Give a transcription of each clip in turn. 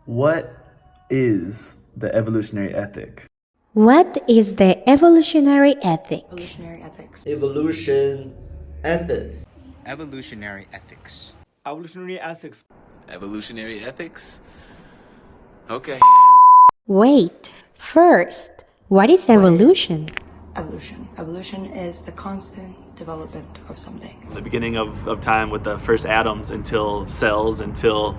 What is the evolutionary ethic? What is the evolutionary ethic? Evolutionary ethics. Evolution ethic. Evolutionary ethics. Evolutionary ethics. Evolutionary ethics? Okay. Wait, first, what is evolution? Evolution. Evolution is the constant development of something. The beginning of time with the first atoms until cells, until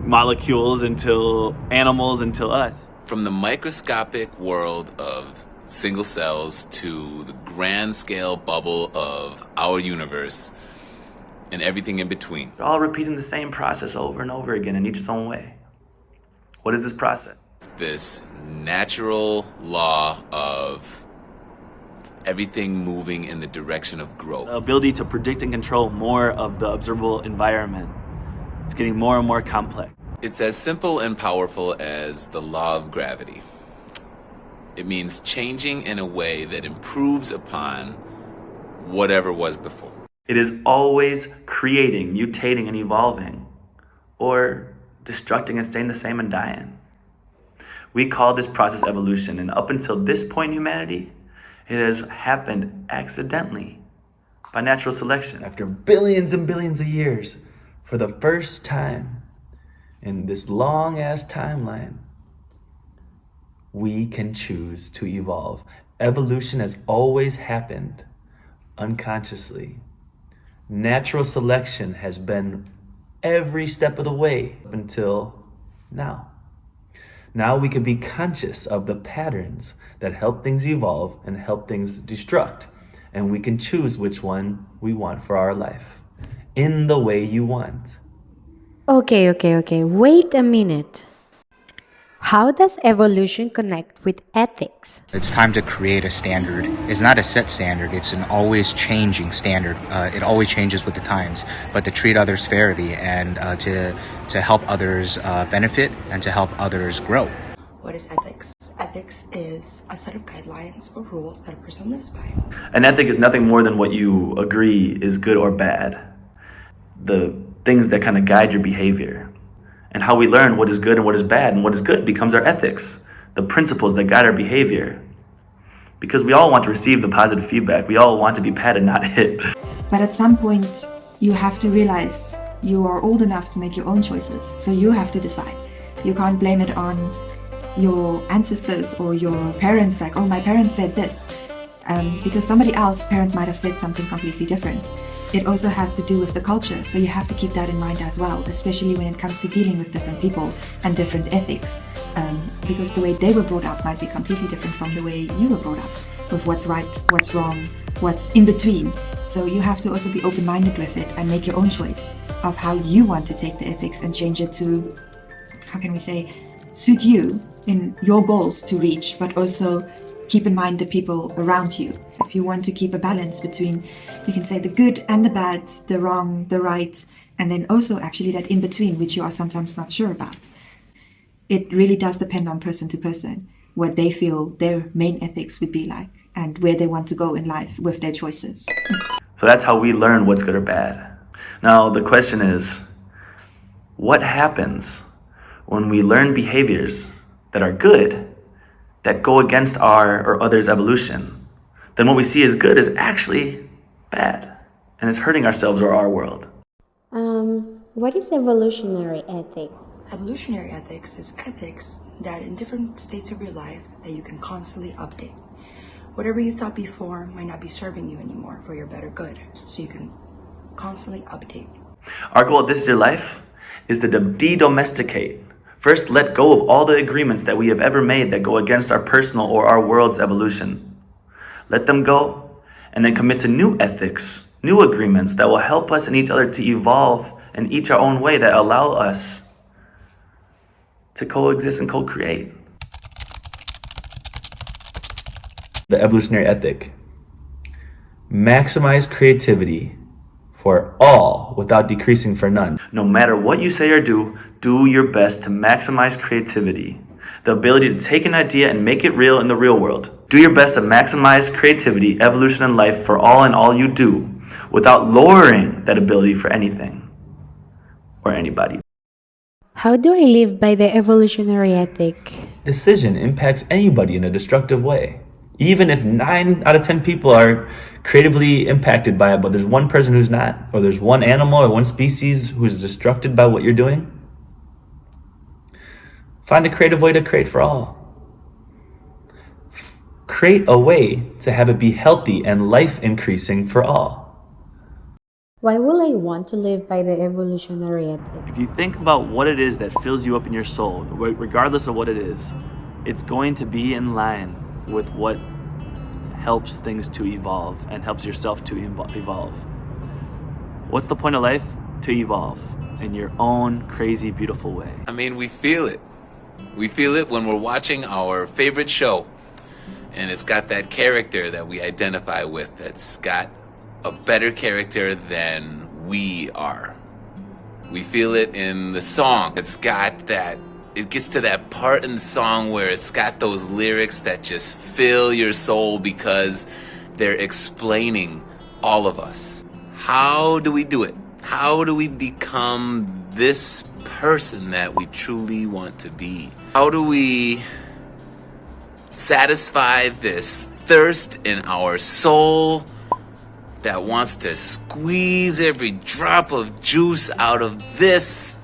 molecules, until animals, until us. From the microscopic world of single cells to the grand scale bubble of our universe and everything in between. They're all repeating the same process over and over again in each its own way. What is this process? This natural law of everything moving in the direction of growth. The ability to predict and control more of the observable environment. It's getting more and more complex. It's as simple and powerful as the law of gravity. It means changing in a way that improves upon whatever was before. It is always creating, mutating, and evolving, or destructing and staying the same and dying. We call this process evolution, and up until this point in humanity, it has happened accidentally by natural selection. After billions and billions of years, for the first time in this long-ass timeline, we can choose to evolve. Evolution has always happened unconsciously. Natural selection has been every step of the way up until now. Now we can be conscious of the patterns that help things evolve and help things destruct. And we can choose which one we want for our life in the way you want. Okay. Wait a minute. How does evolution connect with ethics? It's time to create a standard. It's not a set standard. It's an always changing standard. It always changes with the times, but to treat others fairly and to help others benefit and to help others grow. What is ethics? Ethics is a set of guidelines or rules that a person lives by. An ethic is nothing more than what you agree is good or bad. The things that kind of guide your behavior. And how we learn what is good and what is bad and what is good becomes our ethics, the principles that guide our behavior. Because we all want to receive the positive feedback. We all want to be patted, not hit. But at some point, you have to realize you are old enough to make your own choices. So you have to decide. You can't blame it on your ancestors or your parents, like, oh, my parents said this. Because somebody else's parents might have said something completely different. It also has to do with the culture, so you have to keep that in mind as well, especially when it comes to dealing with different people and different ethics, because the way they were brought up might be completely different from the way you were brought up, with what's right, what's wrong, what's in between. So you have to also be open-minded with it and make your own choice of how you want to take the ethics and change it to, how can we say, suit you in your goals to reach, but also keep in mind the people around you. If you want to keep a balance between, you can say, the good and the bad, the wrong, the right, and then also actually that in between, which you are sometimes not sure about. It really does depend on person to person, what they feel their main ethics would be like and where they want to go in life with their choices. So that's how we learn what's good or bad. Now the question is, what happens when we learn behaviors that are good, that go against our or others' evolution? Then what we see as good is actually bad, and it's hurting ourselves or our world. What is evolutionary ethics? Evolutionary ethics is ethics that in different states of your life that you can constantly update. Whatever you thought before might not be serving you anymore for your better good, so you can constantly update. Our goal at This Is Your Life is to de-domesticate. First, let go of all the agreements that we have ever made that go against our personal or our world's evolution. Let them go, and then commit to new ethics, new agreements that will help us and each other to evolve in each our own way that allow us to coexist and co-create. The evolutionary ethic. Maximize creativity for all without decreasing for none. No matter what you say or do your best to maximize creativity. The ability to take an idea and make it real in the real world. Do your best to maximize creativity, evolution, and life for all and all you do, without lowering that ability for anything or anybody. How do I live by the evolutionary ethic? Decision impacts anybody in a destructive way. Even if 9 out of 10 people are creatively impacted by it, but there's one person who's not, or there's one animal or one species who's destructed by what you're doing, find a creative way to create for all. Create a way to have it be healthy and life increasing for all. Why will I want to live by the evolutionary ethic? If you think about what it is that fills you up in your soul, regardless of what it is, it's going to be in line with what helps things to evolve and helps yourself to evolve. What's the point of life? To evolve in your own crazy, beautiful way. I mean, we feel it. We feel it when we're watching our favorite show, and it's got that character that we identify with, that's got a better character than we are. We feel it in the song. It gets to that part in the song where it's got those lyrics that just fill your soul because they're explaining all of us. How do we do it? How do we become this person that we truly want to be? How do we satisfy this thirst in our soul that wants to squeeze every drop of juice out of this,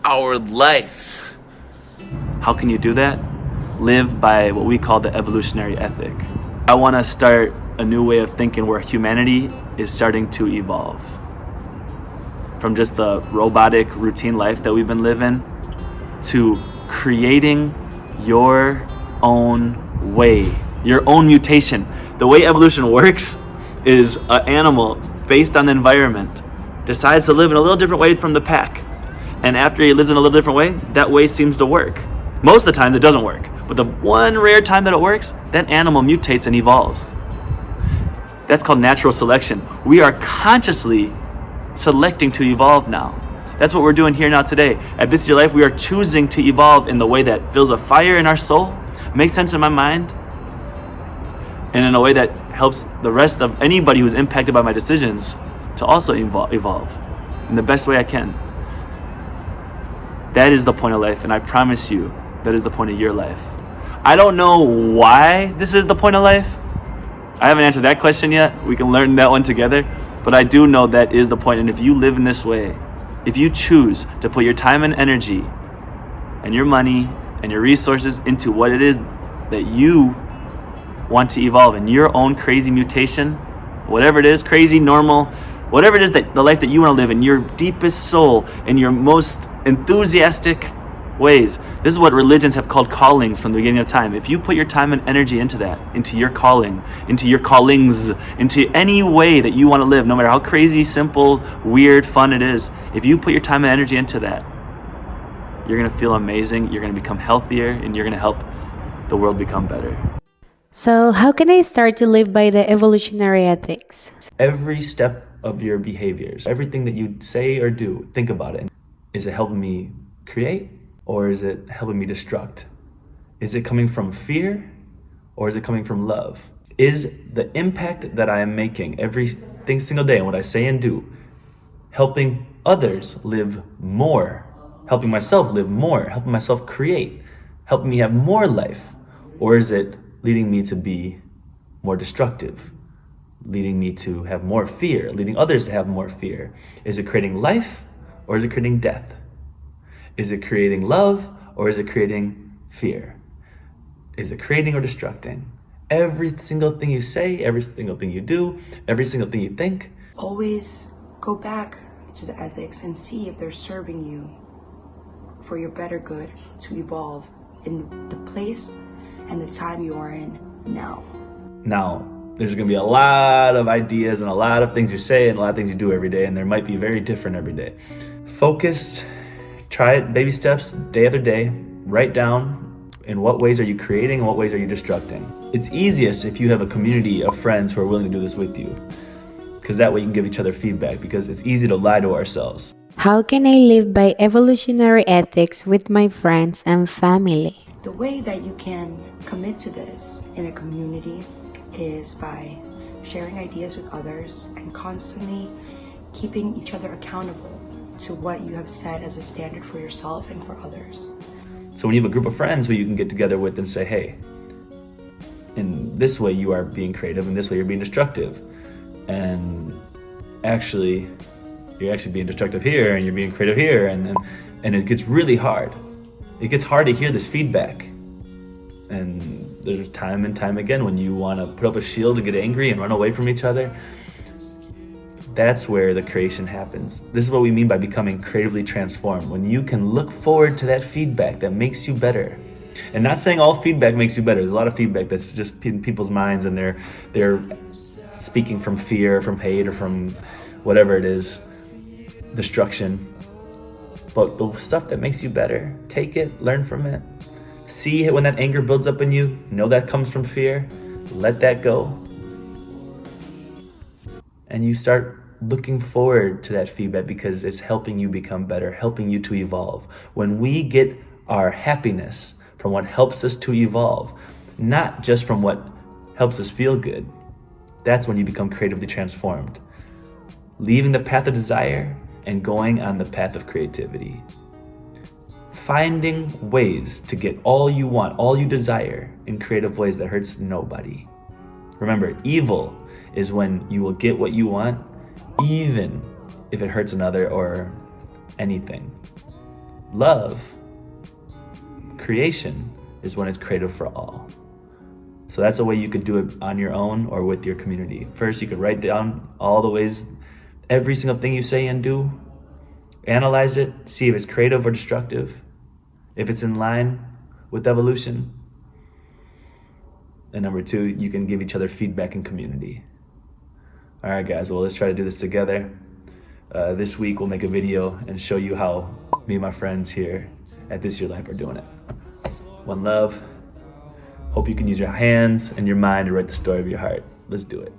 our life? How can you do that? Live by what we call the evolutionary ethic. I want to start a new way of thinking where humanity is starting to evolve from just the robotic routine life that we've been living to creating your own way, your own mutation. The way evolution works is an animal based on the environment decides to live in a little different way from the pack. And after he lives in a little different way, that way seems to work. Most of the times it doesn't work. But the one rare time that it works, that animal mutates and evolves. That's called natural selection. We are consciously selecting to evolve now. That's what we're doing here now today. At This Is Your Life, we are choosing to evolve in the way that fills a fire in our soul, makes sense in my mind, and in a way that helps the rest of anybody who's impacted by my decisions to also evolve in the best way I can. That is the point of life, and I promise you, that is the point of your life. I don't know why this is the point of life. I haven't answered that question yet. We can learn that one together. But I do know that is the point. And if you live in this way, if you choose to put your time and energy and your money and your resources into what it is that you want to evolve in your own crazy mutation, whatever it is, crazy, normal, whatever it is, that the life that you want to live in your deepest soul, in your most enthusiastic ways. This is what religions have called callings from the beginning of time. If you put your time and energy into that, into your calling, into your callings, into any way that you want to live, no matter how crazy, simple, weird, fun it is, if you put your time and energy into that, you're going to feel amazing, you're going to become healthier, and you're going to help the world become better. So, how can I start to live by the evolutionary ethics? Every step of your behaviors, everything that you say or do, think about it. Is it helping me create, or is it helping me destruct? Is it coming from fear, or is it coming from love? Is the impact that I am making every single day and what I say and do helping others live more, helping myself live more, helping myself create, helping me have more life? Or is it leading me to be more destructive, leading me to have more fear, leading others to have more fear? Is it creating life, or is it creating death? Is it creating love, or is it creating fear? Is it creating or destructing? Every single thing you say, every single thing you do, every single thing you think. Always go back to the ethics and see if they're serving you for your better good to evolve in the place and the time you are in now. Now, there's going to be a lot of ideas and a lot of things you say and a lot of things you do every day, and they might be very different every day. Focus, try it, baby steps, day after day. Write down in what ways are you creating and what ways are you destructing. It's easiest if you have a community of friends who are willing to do this with you, because that way you can give each other feedback, because it's easy to lie to ourselves. How can I live by evolutionary ethics with my friends and family? The way that you can commit to this in a community is by sharing ideas with others and constantly keeping each other accountable to what you have set as a standard for yourself and for others. So when you have a group of friends who you can get together with and say, hey, in this way you are being creative, in this way you're being destructive. And actually, you're actually being destructive here and you're being creative here. And it gets really hard. It gets hard to hear this feedback. And there's time and time again when you want to put up a shield and get angry and run away from each other. That's where the creation happens. This is what we mean by becoming creatively transformed. When you can look forward to that feedback that makes you better. And not saying all feedback makes you better. There's a lot of feedback that's just in people's minds and they're speaking from fear, from hate, or from whatever it is, destruction. But the stuff that makes you better, take it, learn from it. See it when that anger builds up in you. Know that comes from fear. Let that go. And you start looking forward to that feedback because it's helping you become better, helping you to evolve. When we get our happiness from what helps us to evolve, not just from what helps us feel good, that's when you become creatively transformed. Leaving the path of desire and going on the path of creativity. Finding ways to get all you want, all you desire in creative ways that hurts nobody. Remember, evil is when you will get what you want, even if it hurts another or anything. Love, creation, is when it's creative for all. So that's a way you could do it on your own or with your community. First, you could write down all the ways, every single thing you say and do. Analyze it, see if it's creative or destructive, if it's in line with evolution. And number two, you can give each other feedback in community. All right, guys, well, let's try to do this together. This week, we'll make a video and show you how me and my friends here at This Your Life are doing it. One love. Hope you can use your hands and your mind to write the story of your heart. Let's do it.